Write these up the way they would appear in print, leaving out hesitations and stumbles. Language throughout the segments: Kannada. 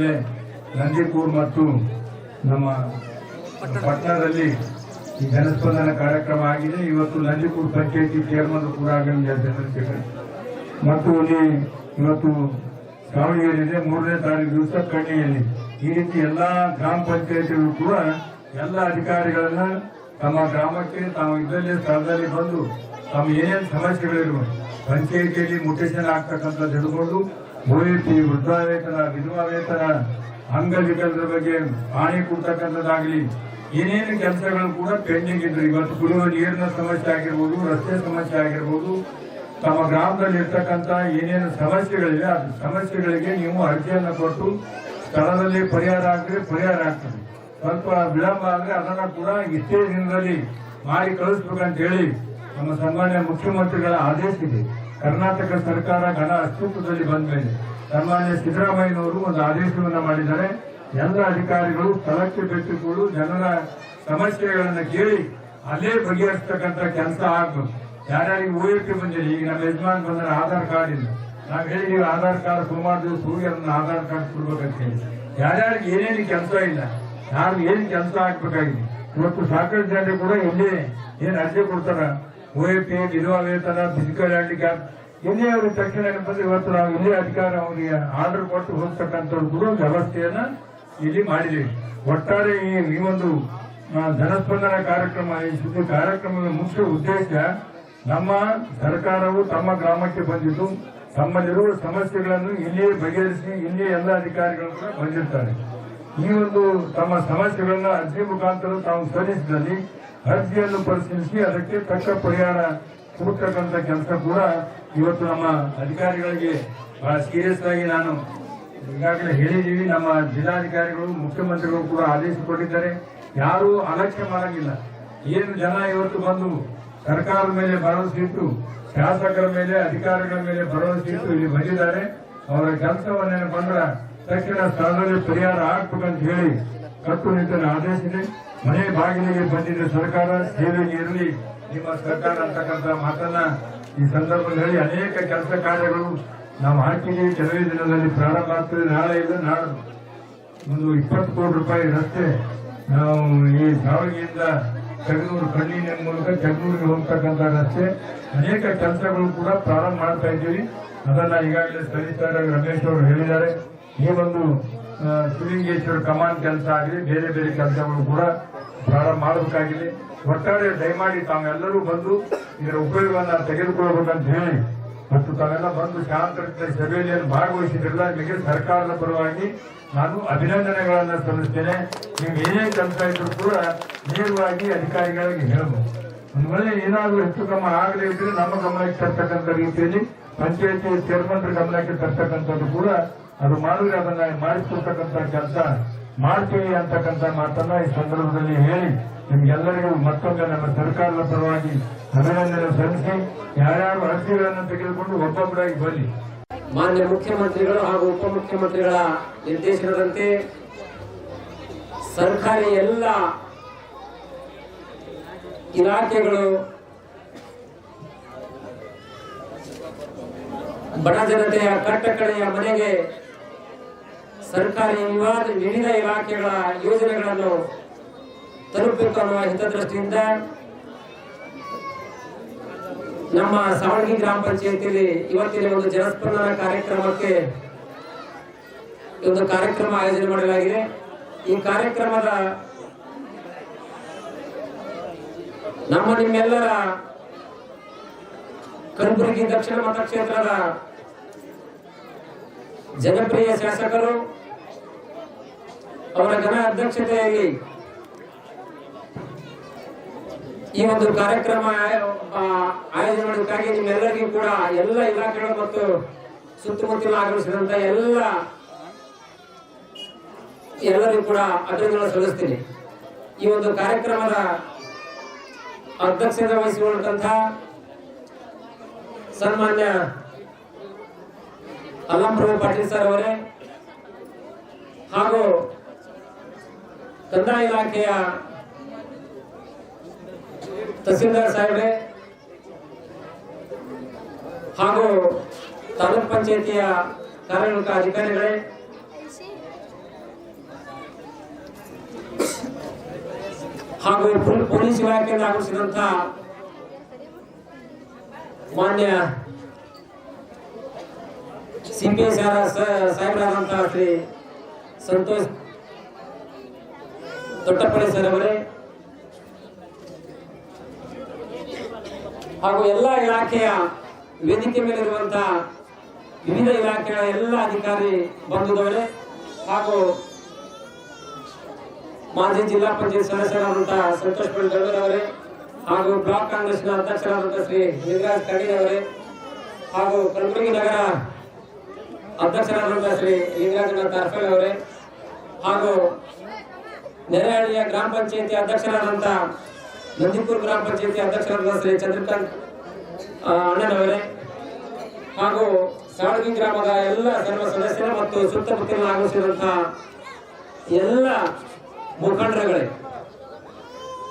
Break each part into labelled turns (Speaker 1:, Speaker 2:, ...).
Speaker 1: ಈಗಾಗಲೇ ನಂದಿಕೂರು ಮತ್ತು ನಮ್ಮ ಪಟ್ಟಣದಲ್ಲಿ ಈ ಜನಸ್ಪಂದನ ಕಾರ್ಯಕ್ರಮ ಆಗಿದೆ. ಇವತ್ತು ನಂದಿಕೂರು ಪಂಚಾಯಿತಿ ಚೇರ್ಮನ್ ಕೂಡ ಆಗಮಿಸಿದ್ದಾರೆ ಮತ್ತು ಇಲ್ಲಿ ಇವತ್ತು ದಾವಣಗೆರೆಯಲ್ಲಿ 3ನೇ ತಾರೀಕು ದಿವಸ ಕಣ್ಣಿಯಲ್ಲಿ ಈ ರೀತಿ ಎಲ್ಲಾ ಗ್ರಾಮ ಪಂಚಾಯಿತಿಗಳು ಕೂಡ ಎಲ್ಲ ಅಧಿಕಾರಿಗಳನ್ನ ತಮ್ಮ ಗ್ರಾಮಕ್ಕೆ ತಾವು ಇದರಲ್ಲಿ ಸ್ಥಳದಲ್ಲಿ ಬಂದು ತಮ್ಮ ಏನೇನು ಸಮಸ್ಯೆಗಳಿರುವ ಪಂಚಾಯಿತಿಯಲ್ಲಿ ಮುಟೇಶನ್ ಆಗ್ತಕ್ಕಂಥದ್ದು ಹಿಡ್ಕೊಂಡು ಓಎಪಿ, ವೃದ್ಧಾವೇತನ, ವಿಧವಾ ವೇತನ, ಅಂಗವಿಕಲರ ಬಗ್ಗೆ ಪಾಣಿ ಕೊಡ್ತಕ್ಕಂಥದ್ದಾಗಲಿ ಏನೇನು ಕೆಲಸಗಳು ಕೂಡ ಪೆಂಡಿಂಗ್ ಇದ್ರು. ಇವತ್ತು ಕುಡಿಯುವ ನೀರಿನ ಸಮಸ್ಯೆ ಆಗಿರ್ಬೋದು, ರಸ್ತೆ ಸಮಸ್ಯೆ ಆಗಿರ್ಬೋದು, ತಮ್ಮ ಗ್ರಾಮದಲ್ಲಿ ಇರ್ತಕ್ಕಂಥ ಏನೇನು ಸಮಸ್ಯೆಗಳಿವೆ ಆ ಸಮಸ್ಯೆಗಳಿಗೆ ನೀವು ಅರ್ಜಿಯನ್ನು ಕೊಟ್ಟು ಸ್ಥಳದಲ್ಲಿ ಪರಿಹಾರ ಆಗಿದ್ರೆ ಪರಿಹಾರ ಆಗ್ತದೆ. ಸ್ವಲ್ಪ ವಿಳಂಬ ಆದ್ರೆ ಅದನ್ನ ಕೂಡ ಇಷ್ಟೇ ದಿನದಲ್ಲಿ ಮಾಡಿ ಕಳಿಸ್ಬೇಕಂತ ಹೇಳಿ ನಮ್ಮ ಸನ್ಮಾನ್ಯ ಮುಖ್ಯಮಂತ್ರಿಗಳ ಆದೇಶ ಇದೆ. ಕರ್ನಾಟಕ ಸರ್ಕಾರ ಗಣ ಅಸ್ತಿತ್ವದಲ್ಲಿ ಬಂದ ಮೇಲೆ ಸನ್ಮಾನ್ಯ ಸಿದ್ದರಾಮಯ್ಯನವರು ಒಂದು ಆದೇಶವನ್ನು ಮಾಡಿದ್ದಾರೆ. ಎಲ್ಲ ಅಧಿಕಾರಿಗಳು ಸ್ಥಳಕ್ಕೆ ಭೇಟಿಗಳು ಜನರ ಸಮಸ್ಯೆಗಳನ್ನು ಕೇಳಿ ಅಲ್ಲೇ ಬಗೆಹರಿಸತಕ್ಕಂಥ ಕೆಲಸ ಆಗ್ಬೇಕು. ಯಾರ್ಯಾರಿಗೆ ಓಎಪಿ ಬಂದಿದೆ, ಈಗ ನಮ್ಮ ಯಜಮಾನ್ ಬಂದರೆ ಆಧಾರ್ ಕಾರ್ಡ್ ಇಲ್ಲ, ನಾವು ಹೇಳಿದೀವಿ ಆಧಾರ್ ಕಾರ್ಡ್ ಸುಮಾರು ದಿವಸ ಹೋಗಿ ಅದನ್ನ ಆಧಾರ್ ಕಾರ್ಡ್ ಕೊಡ್ಬೇಕಂತ ಹೇಳಿ. ಯಾರ್ಯಾರಿಗೆ ಏನೇನು ಕೆಲಸ ಇಲ್ಲ, ಯಾರು ಏನ್ ಕೆಲಸ ಆಗ್ಬೇಕಾಗಿದೆ. ಇವತ್ತು ಸಾಕಷ್ಟು ಜನರು ಕೂಡ ಇಲ್ಲೇ ಏನ್ ಅರ್ಜಿ ಕೊಡ್ತಾರ, ಓಎಪಿ, ವಿಧವಾ ವೇತನ, ಫಿಸಿಕಲ್ ಹ್ಯಾಂಡಿಕ್ಯಾಪ್ ಎಲ್ಲೇ ಅವ್ರಿಗೆ ತಕ್ಷಣ ಬಂದ್ರೆ ಇವತ್ತು ನಾವು ಇಲ್ಲೇ ಅಧಿಕಾರ ಅವರಿಗೆ ಆರ್ಡರ್ ಕೊಟ್ಟು ಹೋಗ್ತಕ್ಕಂಥವ್ರು ಕೂಡ ವ್ಯವಸ್ಥೆಯನ್ನ ಇಲ್ಲಿ ಮಾಡಿದ್ದೀವಿ. ಒಟ್ಟಾರೆ ಈ ಒಂದು ಜನಸ್ಪಂದನ ಕಾರ್ಯಕ್ರಮ, ಈ ಸುದ್ದಿ ಕಾರ್ಯಕ್ರಮದ ಮುಖ್ಯ ಉದ್ದೇಶ ನಮ್ಮ ಸರ್ಕಾರವು ತಮ್ಮ ಗ್ರಾಮಕ್ಕೆ ಬಂದಿದ್ದು ತಮ್ಮಲ್ಲಿರುವ ಸಮಸ್ಯೆಗಳನ್ನು ಇಲ್ಲಿಯೇ ಬಗೆಹರಿಸಿ ಇಲ್ಲಿಯೇ ಎಲ್ಲ ಅಧಿಕಾರಿಗಳು ಕೂಡ ಬಂದಿರ್ತಾರೆ. ಈ ಒಂದು ತಮ್ಮ ಸಮಸ್ಯೆಗಳನ್ನ ಅರ್ಜಿ ಮುಖಾಂತರ ತಾವು ಸಲ್ಲಿಸಿದಲ್ಲಿ ಅರ್ಜಿಯನ್ನು ಪರಿಶೀಲಿಸಿ ಅದಕ್ಕೆ ತಕ್ಕ ಪರಿಹಾರ ಕೊಡ್ತಕ್ಕಂಥ ಕೆಲಸ ಕೂಡ ಇವತ್ತು ನಮ್ಮ ಅಧಿಕಾರಿಗಳಿಗೆ ಬಹಳ ಸೀರಿಯಸ್ ಆಗಿ ನಾನು ಈಗಾಗಲೇ ಹೇಳಿದ್ದೀವಿ. ನಮ್ಮ ಜಿಲ್ಲಾಧಿಕಾರಿಗಳು, ಮುಖ್ಯಮಂತ್ರಿಗಳು ಕೂಡ ಆದೇಶ ಕೊಟ್ಟಿದ್ದಾರೆ. ಯಾರು ಅಲಕ್ಷ್ಯ ಮಾಡಂಗಿಲ್ಲ. ಏನು ಜನ ಇವತ್ತು ಬಂದು ಸರ್ಕಾರದ ಮೇಲೆ ಭರವಸೆ ಇಟ್ಟು, ಶಾಸಕರ ಮೇಲೆ, ಅಧಿಕಾರಿಗಳ ಮೇಲೆ ಭರವಸೆ ಇಟ್ಟು ಇಲ್ಲಿ ಬಂದಿದ್ದಾರೆ. ಅವರ ಕೆಲಸವನ್ನೇನು ಬಂದ್ರ ತಕ್ಷಣ ಸ್ಥಳದಲ್ಲಿ ಪರಿಹಾರ ಆಗ್ಬೇಕಂತ ಹೇಳಿ ಕಟ್ಟುನಿಟ್ಟಿನ ಆದೇಶ ಇದೆ. ಮನೆ ಬಾಗಿಲಿಗೆ ಬಂದಿದೆ ಸರ್ಕಾರ, ಸೇವೆಗೆ ಇರಲಿ ನಿಮ್ಮ ಸರ್ಕಾರ ಅಂತಕ್ಕಂಥ ಮಾತನ್ನ ಈ ಸಂದರ್ಭದಲ್ಲಿ ಹೇಳಿ ಅನೇಕ ಕೆಲಸ ಕಾರ್ಯಗಳು ನಾವು ಹಾಕಿದ್ದೀವಿ. ಕೆಲವೇ ದಿನದಲ್ಲಿ ಪ್ರಾರಂಭ ಆಗ್ತದೆ. ನಾಳೆ ಇಲ್ಲ ನಾಳೆ ಒಂದು 20 ಕೋಟಿ ರೂಪಾಯಿ ರಸ್ತೆ ನಾವು ಈ ದಾವಣಗೆರೆಯಿಂದ ಚಗನೂರು, ಕಣ್ಣಿನ ಮೂಲಕ ಚಗನೂರಿಗೆ ಹೋಗ್ತಕ್ಕಂಥ ರಸ್ತೆ ಅನೇಕ ಕೆಲಸಗಳು ಕೂಡ ಪ್ರಾರಂಭ ಮಾಡ್ತಾ ಇದ್ದೀವಿ. ಅದನ್ನ ಈಗಾಗಲೇ ಸಲ್ಲಿಸ್ತಾರೆ ರಮೇಶ್ ಅವರು ಹೇಳಿದ್ದಾರೆ. ಈ ಒಂದು ಶಿವಲಿಂಗೇಶ್ವರ ಕಮಾನ್ ಕೆಲಸ ಆಗಲಿ, ಬೇರೆ ಬೇರೆ ಕೆಲಸಗಳು ಕೂಡ ಪ್ರಾರಂಭ ಮಾಡಬೇಕಾಗಿದೆ. ಒಟ್ಟಾರೆ ದಯಮಾಡಿ ತಾವೆಲ್ಲರೂ ಬಂದು ಇದರ ಉಪಯೋಗವನ್ನ ತೆಗೆದುಕೊಳ್ಳಬೇಕಂತ ಹೇಳಿ ಮತ್ತು ತಾವೆಲ್ಲ ಬಂದು ಶಾಂತ ಸಭೆಯಲ್ಲಿ ಭಾಗವಹಿಸಿದ್ರಲ್ಲ, ನಿಮಗೆ ಸರ್ಕಾರದ ಪರವಾಗಿ ನಾನು ಅಭಿನಂದನೆಗಳನ್ನು ಸಲ್ಲಿಸ್ತೇನೆ. ನೀವು ಏನೇ ಕೆಲಸ ಇದ್ರೂ ಕೂಡ ನೇರವಾಗಿ ಅಧಿಕಾರಿಗಳಿಗೆ ಹೇಳಬಹುದು. ಒಂದು ವೇಳೆ ಏನಾದರೂ ಹೆಚ್ಚು ಕಮ್ಮ ಆಗದೇ ಇದ್ರೆ ನಮ್ಮ ಗಮನಕ್ಕೆ ತರ್ತಕ್ಕಂಥ ರೀತಿಯಲ್ಲಿ ಪಂಚಾಯತಿ ಚೇರ್ಮನ್ ಗಮನಕ್ಕೆ ತರ್ತಕ್ಕಂಥದ್ದು ಕೂಡ ಅದು ಮಾಡಿದ್ರೆ ಅದನ್ನ ಮಾಡಿಸ್ಕೊಡ್ತಕ್ಕಂಥ ಕೆಲಸ ಮಾಡ್ತೀವಿ ಅಂತಕ್ಕಂಥ ಮಾತನ್ನ ಈ ಸಂದರ್ಭದಲ್ಲಿ ಹೇಳಿ ನಿಮ್ಗೆಲ್ಲರಿಗೂ ಮತ್ತೊಮ್ಮೆ ನಮ್ಮ ಸರ್ಕಾರದ ಪರವಾಗಿ ಅಭಿನಂದನೆ ಸಲ್ಲಿಸಿ ಯಾರ್ಯಾರು ಅರ್ಜಿಗಳನ್ನು ತೆಗೆದುಕೊಂಡು ಒಬ್ಬೊಬ್ಬರಾಗಿ ಬನ್ನಿ.
Speaker 2: ಮಾನ್ಯ ಮುಖ್ಯಮಂತ್ರಿಗಳು ಹಾಗೂ ಉಪಮುಖ್ಯಮಂತ್ರಿಗಳ ನಿರ್ದೇಶನದಂತೆ ಸರ್ಕಾರಿ ಎಲ್ಲ ಇಲಾಖೆಗಳು ಬಡ ಜನತೆಯ ಕಟ್ಟಕಡೆಯ ಮನೆಗೆ ಸರ್ಕಾರಿ ವಿವಿಧ ಇಲಾಖೆಗಳ ಯೋಜನೆಗಳನ್ನು ತಲುಪಬೇಕು ಅನ್ನುವ ಹಿತದೃಷ್ಟಿಯಿಂದ ನಮ್ಮ ಸಾವಣಗಿ ಗ್ರಾಮ ಪಂಚಾಯತಿಯಲ್ಲಿ ಇವತ್ತಿನ ಒಂದು ಜನಸ್ಪಂದನ ಕಾರ್ಯಕ್ರಮಕ್ಕೆ ಒಂದು ಕಾರ್ಯಕ್ರಮ ಆಯೋಜನೆ ಮಾಡಲಾಗಿದೆ. ಈ ಕಾರ್ಯಕ್ರಮದ ನಮ್ಮ ನಿಮ್ಮೆಲ್ಲರ ಕಲಬುರಗಿ ದಕ್ಷಿಣ ಮತಕ್ಷೇತ್ರದ ಜನಪ್ರಿಯ ಶಾಸಕರು ಅವರ ಘನ ಅಧ್ಯಕ್ಷತೆಯಲ್ಲಿ ಈ ಒಂದು ಕಾರ್ಯಕ್ರಮ ಆಯೋಜನೆ ಮಾಡೋದಕ್ಕಾಗಿ ನಿಮ್ಮೆಲ್ಲರಿಗೂ ಕೂಡ ಎಲ್ಲ ಇಲಾಖೆಗಳು ಮತ್ತು ಸುತ್ತಮುತ್ತಲ ಆಗಮಿಸಿದಂತ ಎಲ್ಲರಿಗೂ ಕೂಡ ಅಭಿನಂದನೆ ಸಲ್ಲಿಸ್ತೀನಿ. ಈ ಒಂದು ಕಾರ್ಯಕ್ರಮದ ಅಧ್ಯಕ್ಷತೆ ವಹಿಸಿಕೊಂಡಂತಹ ಸನ್ಮಾನ್ಯ ಅಲ್ಲಂಪ್ರಭು ಪಾಟೀಲ್ ಸರ್ ಅವರೇ ಹಾಗೂ ಕಂದಾಯ ಇಲಾಖೆಯ ತಹಸೀಲ್ದಾರ್ ಸಾಹೇಬ್ರೆ ಹಾಗೂ ತಾಲೂಕ್ ಪಂಚಾಯತಿಯ ಕಾರ್ಯನಿರ್ವಾಹಕ ಅಧಿಕಾರಿಗಳೇ ಹಾಗೂ ಪೊಲೀಸ್ ಇಲಾಖೆಯಿಂದ ಆಗಮಿಸಿದಂತ ಮಾನ್ಯ CPS ಸಾಹೇಬರಾದಂತಹ ಶ್ರೀ ಸಂತೋಷ್ ದೊಡ್ಡಪಡೆ ಸರ್ ಅವರೇ ಹಾಗೂ ಎಲ್ಲ ಇಲಾಖೆಯ ವೇದಿಕೆ ಮೇಲಿರುವಂತಹ ವಿವಿಧ ಇಲಾಖೆಗಳ ಎಲ್ಲ ಅಧಿಕಾರಿ ಬಂಧುಗಳೇ ಹಾಗೂ ಮಾಜಿ ಜಿಲ್ಲಾ ಪಂಚಾಯತ್ ಸದಸ್ಯರಾದಂತಹ ಸಂತೋಷ್ ಪಂಡಿತ್ ಅವರೇ ಹಾಗೂ ಬ್ಲಾಕ್ ಕಾಂಗ್ರೆಸ್ನ ಅಧ್ಯಕ್ಷರಾದಂತಹ ಶ್ರೀ ಲಿಂಗರಾಜ್ ಕಡೀಲ್ ಅವರೇ ಹಾಗೂ ಕಲಬುರಗಿ ನಗರ ಅಧ್ಯಕ್ಷರಾದಂತಹ ಶ್ರೀ ಲಿಂಗರಾಜನಾಥ್ ತಾರ್ಫೆಲ್ ಅವರೇ ಹಾಗೂ ನೆರೆಹಳ್ಳಿಯ ಗ್ರಾಮ ಪಂಚಾಯತಿ ಅಧ್ಯಕ್ಷರಾದಂತಹ ನಂದಿಪುರ ಗ್ರಾಮ ಪಂಚಾಯತಿ ಅಧ್ಯಕ್ಷರಾದಂತಹ ಶ್ರೀ ಚಂದ್ರಕಾಂತ್ ಅಣ್ಣನವರೇ ಹಾಗೂ ಸಾವಳಗಿ ಗ್ರಾಮದ ಎಲ್ಲ ಸರ್ವ ಸದಸ್ಯರು ಮತ್ತು ಸುತ್ತಮುತ್ತಲಿನ ಆಗಮಿಸಿದಂತಹ ಎಲ್ಲ ಮುಖಂಡರುಗಳೇ,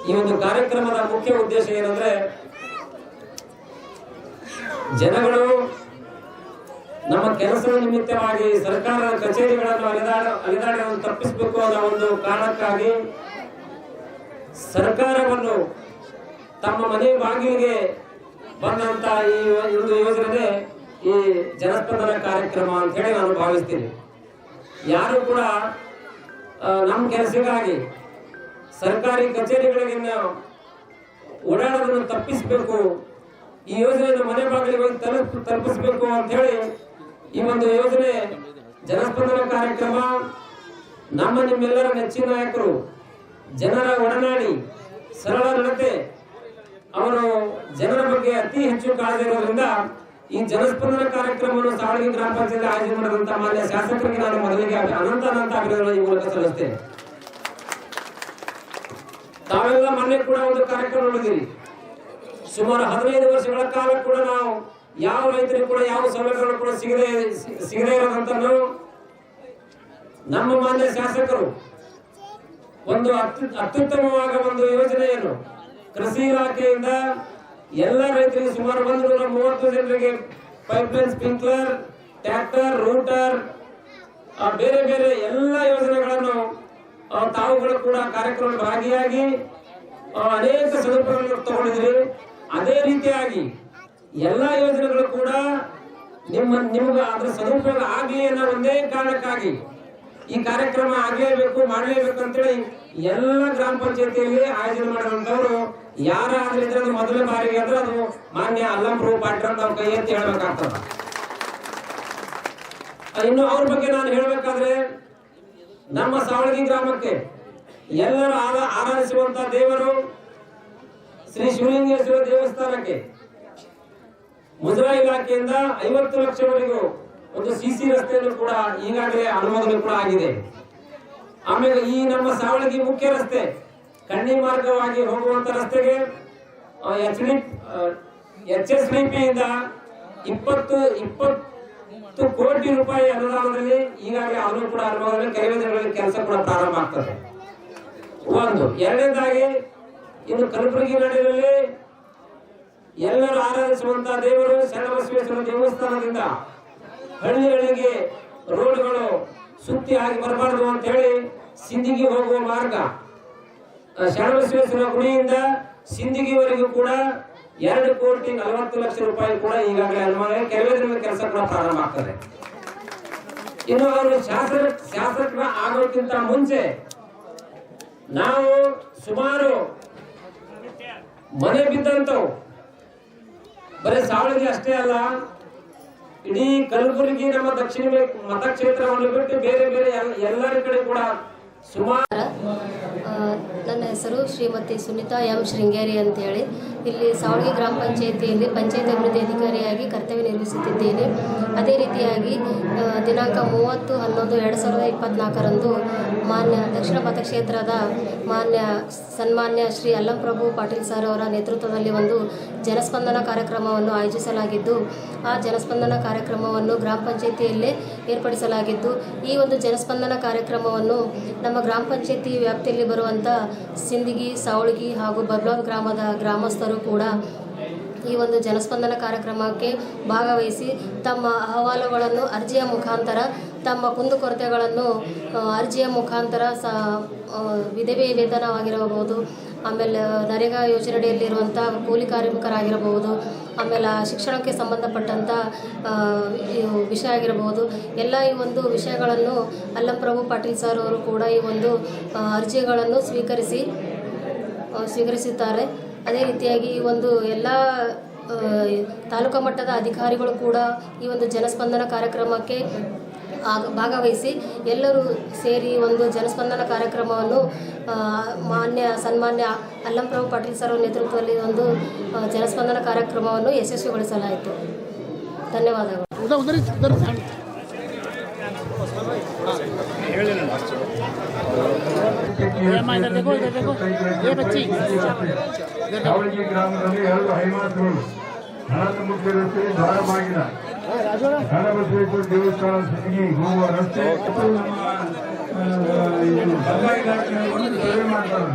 Speaker 2: ಈ ಒಂದು ಕಾರ್ಯಕ್ರಮದ ಮುಖ್ಯ ಉದ್ದೇಶ ಏನಂದ್ರೆ ಜನಗಳು ನಮ್ಮ ಕೆಲಸದ ನಿಮಿತ್ತವಾಗಿ ಸರ್ಕಾರದ ಕಚೇರಿಗಳನ್ನು ಅಲೆದಾಡೋದನ್ನು ತಪ್ಪಿಸಬೇಕು ಅನ್ನೋ ಒಂದು ಕಾರಣಕ್ಕಾಗಿ ಸರ್ಕಾರವನ್ನು ತಮ್ಮ ಮನೆ ಬಾಗಿಲಿಗೆ ಬಂದಂತ ಈ ಒಂದು ಯೋಜನೆ ಈ ಜನಸ್ಪಂದನ ಕಾರ್ಯಕ್ರಮ ಅಂತ ಹೇಳಿ ನಾನು ಭಾವಿಸ್ತೀನಿ. ಯಾರು ಕೂಡ ನಮ್ಮ ಕೆಲಸಕ್ಕಾಗಿ ಸರ್ಕಾರಿ ಕಚೇರಿಗಳಿಗೆ ಓಡಾಡೋದನ್ನು ತಪ್ಪಿಸಬೇಕು, ಈ ಯೋಜನೆಯನ್ನು ಮನೆ ಬಾಗಿಲಿಗೆ ಹೋಗಿ ತಲುಪಿಸಬೇಕು ಅಂತ ಹೇಳಿ ಈ ಒಂದು ಯೋಜನೆ ಜನಸ್ಪಂದನ ಕಾರ್ಯಕ್ರಮ ನಮ್ಮ ನಿಮ್ಮೆಲ್ಲರ ನೆಚ್ಚಿನ ನಾಯಕರು, ಜನರ ಒಡನಾಡಿ, ಸರಳ ನಡತೆ, ಅವರು ಜನರ ಬಗ್ಗೆ ಅತಿ ಹೆಚ್ಚು ಕಾಳಜಿ ಇರೋದ್ರಿಂದ ಈ ಜನಸ್ಪಂದನ ಕಾರ್ಯಕ್ರಮವನ್ನು ಸಾವಳಗಿ ಗ್ರಾಮ ಪಂಚಾಯತ್ ಆಯೋಜನೆ ಮಾಡಿದಂತಹ ಮಾನ್ಯ ಶಾಸಕರಿಗೆ ನಾನು ಮೊದಲಿಗೆ ಅನಂತ ಅಭಿನಂದನೆ ಈ ಮೂಲಕ ಸಲ್ಲಿಸ್ತೇನೆ. ತಾವೆಲ್ಲ ಮೊನ್ನೆ ಕೂಡ ಒಂದು ಕಾರ್ಯಕ್ರಮ ನೋಡಿದಿರಿ. ಸುಮಾರು 15 ವರ್ಷಗಳ ಕಾಲ ಕೂಡ ನಾವು ಯಾವ ರೈತರಿಗೂ ಕೂಡ ಯಾವ ಸೌಲಭ್ಯಗಳು ಕೂಡ ಸಿಗದೇ ಇರೋದಂತನ್ನು ನಮ್ಮ ಮಾನ್ಯ ಶಾಸಕರು ಒಂದು ಅತ್ಯುತ್ತಮವಾದ ಒಂದು ಯೋಜನೆಯನ್ನು ಕೃಷಿ ಇಲಾಖೆಯಿಂದ ಎಲ್ಲ ರೈತರಿಗೆ ಸುಮಾರು 130 ಜನರಿಗೆ ಪೈಪ್ಲೈನ್, ಸ್ಪ್ರಿಂಕ್ಲರ್, ಟ್ರ್ಯಾಕ್ಟರ್, ರೂಟರ್, ಬೇರೆ ಬೇರೆ ಎಲ್ಲ ಯೋಜನೆಗಳನ್ನು ತಾವುಗಳು ಕೂಡ ಕಾರ್ಯಕ್ರಮದಲ್ಲಿ ಭಾಗಿಯಾಗಿ ಅನೇಕ ಸದುಪಯೋಗಗಳನ್ನು ತಗೊಂಡಿದ್ರಿ. ಅದೇ ರೀತಿಯಾಗಿ ಎಲ್ಲಾ ಯೋಜನೆಗಳು ಕೂಡ ನಿಮ್ಗೆ ಅದರ ಸದುಪಯೋಗ ಆಗಲಿ ಅನ್ನೋ ಒಂದೇ ಕಾರಣಕ್ಕಾಗಿ ಈ ಕಾರ್ಯಕ್ರಮ ಆಗಲೇಬೇಕು, ಮಾಡಲೇಬೇಕು ಅಂತೇಳಿ ಎಲ್ಲ ಗ್ರಾಮ ಪಂಚಾಯತಿಯಲ್ಲಿ ಆಯೋಜನೆ ಮಾಡಿದಂತವ್ರು ಯಾರಾದ್ರಿದ್ರೆ ಅದು ಮೊದಲ ಬಾರಿಗೆ ಅಂದ್ರೆ ಅದು ಮಾನ್ಯ ಅಲ್ಲಂಪ್ರೂ ಪಾಟೀಲ್ ಅಂತ ಅವ್ರ ಕೈ ಎತ್ತಿ ಹೇಳ್ಬೇಕಾಗ್ತದ. ಇನ್ನು ಅವ್ರ ಬಗ್ಗೆ ನಾನು ಹೇಳ್ಬೇಕಾದ್ರೆ ನಮ್ಮ ಸಾವಳಗಿ ಗ್ರಾಮಕ್ಕೆ ಎಲ್ಲರೂ ಆರಾಧಿಸುವಂತ ದೇವರು ಶ್ರೀ ಶಿವಲಿಂಗೇಶ್ವರ ದೇವಸ್ಥಾನಕ್ಕೆ ಮುಜರಾಯಿ ಇಲಾಖೆಯಿಂದ 50 ಲಕ್ಷವರೆಗೂ ಒಂದು ಸಿಸಿ ರಸ್ತೆಯನ್ನು ಕೂಡ ಈಗಾಗಲೇ ಅನುಮೋದನೆ ಕೂಡ ಆಗಿದೆ. ಆಮೇಲೆ ಈ ನಮ್ಮ ಸಾವಳಗಿ ಮುಖ್ಯ ರಸ್ತೆ ಕಣ್ಣಿ ಮಾರ್ಗವಾಗಿ ಹೋಗುವಂತ ರಸ್ತೆಗೆ HSDP ಇಂದ 20 ಕೋಟಿ ರೂಪಾಯಿ ಅನುದಾನದಲ್ಲಿ ಈಗಾಗಲೇ ಅದನ್ನು ಕೂಡ ಅನುಮೋದನೆ ಕೆಲವೇ ದಿನಗಳಲ್ಲಿ ಕೆಲಸ ಕೂಡ ಪ್ರಾರಂಭ ಆಗ್ತದೆ. ಒಂದು ಎರಡನೇದಾಗಿ ಇನ್ನು ಕಲಬುರಗಿ ನಾಡಿನಲ್ಲಿ ಎಲ್ಲರೂ ಆರಾಧಿಸುವಂತಹ ದೇವರು ಶರಣಬಸವೇಶ್ವರ ದೇವಸ್ಥಾನದಿಂದ ಹಳ್ಳಿಗಳಿಗೆ ರೋಡ್ಗಳು ಸುತ್ತಿ ಆಗಿ ಬರಬಾರದು ಅಂತ ಹೇಳಿ ಸಿಂದಗಿ ಹೋಗುವ ಮಾರ್ಗ ಶರಣಬಸವೇಶ್ವರ ಗುಡಿಯಿಂದ ಸಿಂದಗಿವರೆಗೂ ಕೂಡ 2,40,00,000 ರೂಪಾಯಿ ಕೂಡ ಈಗಾಗಲೇ ಅನುಮೋದನೆ ಕೆಲವೇ ದಿನದ ಕೆಲಸ ಕೂಡ ಪ್ರಾರಂಭ ಆಗ್ತದೆ. ಇನ್ನು ಅವರು ಶಾಸಕ ಆಗೋಕ್ಕಿಂತ ಮುಂಚೆ ನಾವು ಸುಮಾರು ಮನೆ ಬಿದ್ದಂತವು ಬರೀ ಸಾವಳಗಿ ಅಷ್ಟೇ ಅಲ್ಲ, ಇಡೀ ಕಲಬುರಗಿ ನಮ್ಮ ದಕ್ಷಿಣ ಮತಕ್ಷೇತ್ರವನ್ನು ಬಿಟ್ಟು ಬೇರೆ ಬೇರೆ ಎಲ್ಲರ ಕಡೆ ಕೂಡ ಸುಮಾರು.
Speaker 3: ನನ್ನ ಹೆಸರು ಶ್ರೀಮತಿ ಸುನೀತಾ ಎಂ ಶೃಂಗೇರಿ ಅಂತೇಳಿ ಇಲ್ಲಿ ಸಾವಳಗಿ ಗ್ರಾಮ ಪಂಚಾಯಿತಿಯಲ್ಲಿ ಪಂಚಾಯತ್ ಅಭಿವೃದ್ಧಿ ಅಧಿಕಾರಿಯಾಗಿ ಕರ್ತವ್ಯ ನಿರ್ವಹಿಸುತ್ತಿದ್ದೇನೆ. ಅದೇ ರೀತಿಯಾಗಿ ದಿನಾಂಕ 30/11/2024 ಮಾನ್ಯ ದಕ್ಷಿಣ ಮತಕ್ಷೇತ್ರದ ಸನ್ಮಾನ್ಯ ಶ್ರೀ ಅಲ್ಲಂಪ್ರಭು ಪಾಟೀಲ್ ಸರ್ ಅವರ ನೇತೃತ್ವದಲ್ಲಿ ಒಂದು ಜನಸ್ಪಂದನ ಕಾರ್ಯಕ್ರಮವನ್ನು ಆಯೋಜಿಸಲಾಗಿದ್ದು, ಆ ಜನಸ್ಪಂದನ ಕಾರ್ಯಕ್ರಮವನ್ನು ಗ್ರಾಮ ಪಂಚಾಯಿತಿಯಲ್ಲೇ ಏರ್ಪಡಿಸಲಾಗಿದ್ದು, ಈ ಒಂದು ಜನಸ್ಪಂದನ ಕಾರ್ಯಕ್ರಮವನ್ನು ನಮ್ಮ ಗ್ರಾಮ ಪಂಚಾಯಿತಿ ವ್ಯಾಪ್ತಿಯಲ್ಲಿ ಬರುವಂಥ ಸಿಂದಗಿ, ಸಾವಳಗಿ ಹಾಗೂ ಬಬ್ಲಾನ್ ಗ್ರಾಮದ ಗ್ರಾಮಸ್ಥರು ಕೂಡ ಈ ಒಂದು ಜನಸ್ಪಂದನ ಕಾರ್ಯಕ್ರಮಕ್ಕೆ ಭಾಗವಹಿಸಿ ತಮ್ಮ ಅಹವಾಲುಗಳನ್ನು ಅರ್ಜಿಯ ಮುಖಾಂತರ ತಮ್ಮ ಕುಂದುಕೊರತೆಗಳನ್ನು ಅರ್ಜಿಯ ಮುಖಾಂತರ ವಿಧವೆ ವೇತನವಾಗಿರಬಹುದು, ಆಮೇಲೆ ನರೇಗಾ ಯೋಜನೆಯಲ್ಲಿರುವಂಥ ಕೂಲಿ ಕಾರ್ಮಿಕರಾಗಿರಬಹುದು, ಆಮೇಲೆ ಶಿಕ್ಷಣಕ್ಕೆ ಸಂಬಂಧಪಟ್ಟಂಥ ವಿಷಯ ಆಗಿರಬಹುದು, ಎಲ್ಲ ಈ ಒಂದು ವಿಷಯಗಳನ್ನು ಅಲ್ಲಂಪ್ರಭು ಪಾಟೀಲ್ ಸರ್ ಅವರು ಕೂಡ ಈ ಒಂದು ಅರ್ಜಿಗಳನ್ನು ಸ್ವೀಕರಿಸುತ್ತಾರೆ. ಅದೇ ರೀತಿಯಾಗಿ ಈ ಒಂದು ಎಲ್ಲ ತಾಲೂಕು ಮಟ್ಟದ ಅಧಿಕಾರಿಗಳು ಕೂಡ ಈ ಒಂದು ಜನಸ್ಪಂದನ ಕಾರ್ಯಕ್ರಮಕ್ಕೆ ಭಾಗವಹಿಸಿ ಎಲ್ಲರೂ ಸೇರಿ ಒಂದು ಜನಸ್ಪಂದನ ಕಾರ್ಯಕ್ರಮವನ್ನು ಸನ್ಮಾನ್ಯ ಅಲ್ಲಂಪ್ರಭು ಪಾಟೀಲ್ ಸರ್ ನೇತೃತ್ವದಲ್ಲಿ ಒಂದು ಜನಸ್ಪಂದನ ಕಾರ್ಯಕ್ರಮವನ್ನು ಯಶಸ್ವಿಗೊಳಿಸಲಾಯಿತು. ಧನ್ಯವಾದಗಳು.
Speaker 1: ಸಾವಳಗಿ ಗ್ರಾಮದಲ್ಲಿ 2 ಹೈಮಾಸ್ಗಳು ಅನಂತಮೂರ್ತಿ ರಸ್ತೆ, ಧಾರಮಾಗಿನ ಹಣಬಸವೇಶ್ವರ ದೇವಸ್ಥಾನ, ಸಿಂದಗಿ ಹೋಗುವ ರಸ್ತೆ ನಮ್ಮ ಇಲಾಖೆಯನ್ನು ಸೇವೆ ಮಾಡ್ತಾರೆ.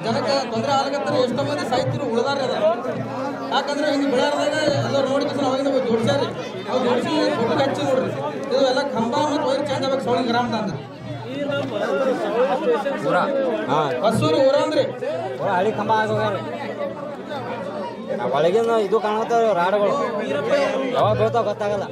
Speaker 4: ಜನಕ್ಕೆ ತೊಂದರೆ ಆಗತ್ತಾರೆ. ಎಷ್ಟೋ ಮಂದಿ ಸಾಹಿತ್ಯರು ಉಳಿದಾರ ಯಾಕಂದ್ರೆ ಹಿಂಗೆ ಬೆಳೆದಾಗ ಎಲ್ಲ ರೋಡ್ ಅವಾಗಿಂದ ಜೋಡಿಸ್ಯಾರಿ, ಅವು ಜೋಡಿಸಿ ಫೋಟೋ ಹಚ್ಚಿ ನೋಡ್ರಿ. ಇದು ಎಲ್ಲ ಕಂಬ ಮತ್ತು ವೈರ್ ಚೇಂಜ್ ಆಗ್ಬೇಕು ಸೋಳಿ ಗ್ರಾಮದ ಅಂದ್ರೆ ಹಸೂರು ಊರ ಅಂದ್ರಿ
Speaker 5: ಹಳಿ ಕಂಬ ಆಗೋಗ್ರಿ. ಒಳಗಿನ ಇದು ಕಾಣುತ್ತಾವ ರಾಡ್ಗಳು ಯಾವಾಗ ಬೀಳ್ತಾವ ಗೊತ್ತಾಗಲ್ಲ.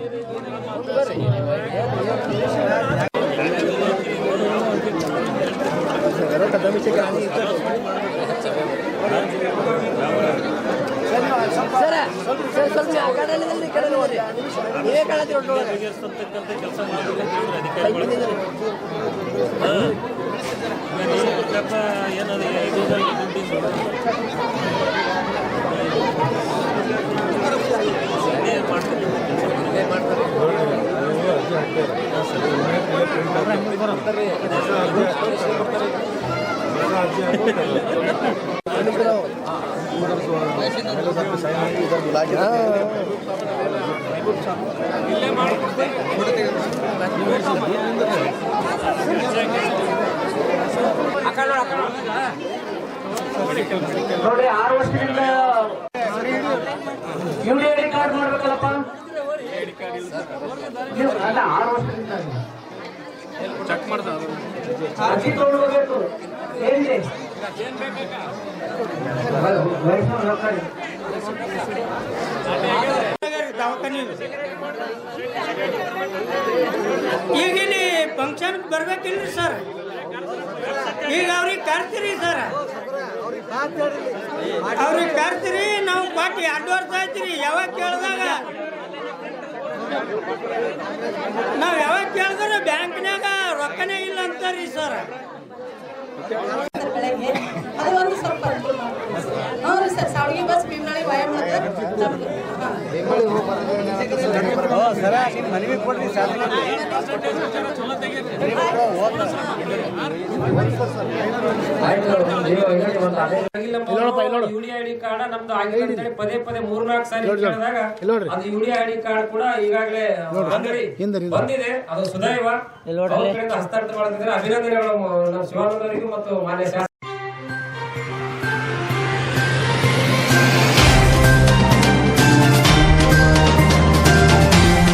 Speaker 2: ನೋಡಿ 6 ವರ್ಷದಿಂದ ಯುಡಿಐಡಿ ಕಾರ್ಡ್ ಮಾಡ್ಬೇಕಲ್ಲಪ್ಪ. ಅಲ್ಲ 6 ವರ್ಷದಿಂದ ಚೆಕ್ ಮಾಡ್ದ ಅರ್ಜಿ ತಗೊಂಡು ಹೋಗ್ಬೇಕು. ಏನ್ರಿ
Speaker 6: ಈಗಿನ ಫಂಕ್ಷನ್ ಬರ್ಬೇಕಿಲ್ರಿ ಸರ್? ಈಗ ಅವ್ರಿಗೆ ಕರ್ತೀರಿ ಸರ್, ಅವ್ರಿಗೆ ಕರ್ತೀರಿ, ನಾವು ಪಾಟಿ 2 ವರ್ಷ ಆಯ್ತಿರಿ. ಯಾವಾಗ ಕೇಳಿದಾಗ ನಾವು ಯಾವಾಗ ಕೇಳಿದ್ರೆ ಬ್ಯಾಂಕ್ನಾಗ ರೊಕ್ಕನೇ ಇಲ್ಲ ಅಂತಾರ್ರಿ ಸರ್.
Speaker 7: ಅದು ಒಂದು ಸ್ವಲ್ಪ ಹೌದು ಸರ್. ಸಾವಳಗಿ ಬಸ್ ಭೀಮನಾಳಿ ವಾಯ
Speaker 2: ಯುಡಿಐಡಿ ಕಾರ್ಡ್ ನಮ್ದು ಆಗಿದೆ ಅಂತೇಳಿ ಪದೇ 3-4 ಸಾರಿ ಕೇಳಿದಾಗ ಅದು ಯುಡಿಐಡಿ ಕಾರ್ಡ್ ಕೂಡ ಈಗಾಗಲೇ ಬಂದಿದೆ. ಅದು ಸುದೈವ ಹಸ್ತಾಂತರ ಮಾಡಿದ್ರೆ ಅಭಿನಂದನೆಗಳು ನಮ್ಮ ಶಿವಾನಂದರಿಗೂ ಮತ್ತು ಮಾನ್ಯ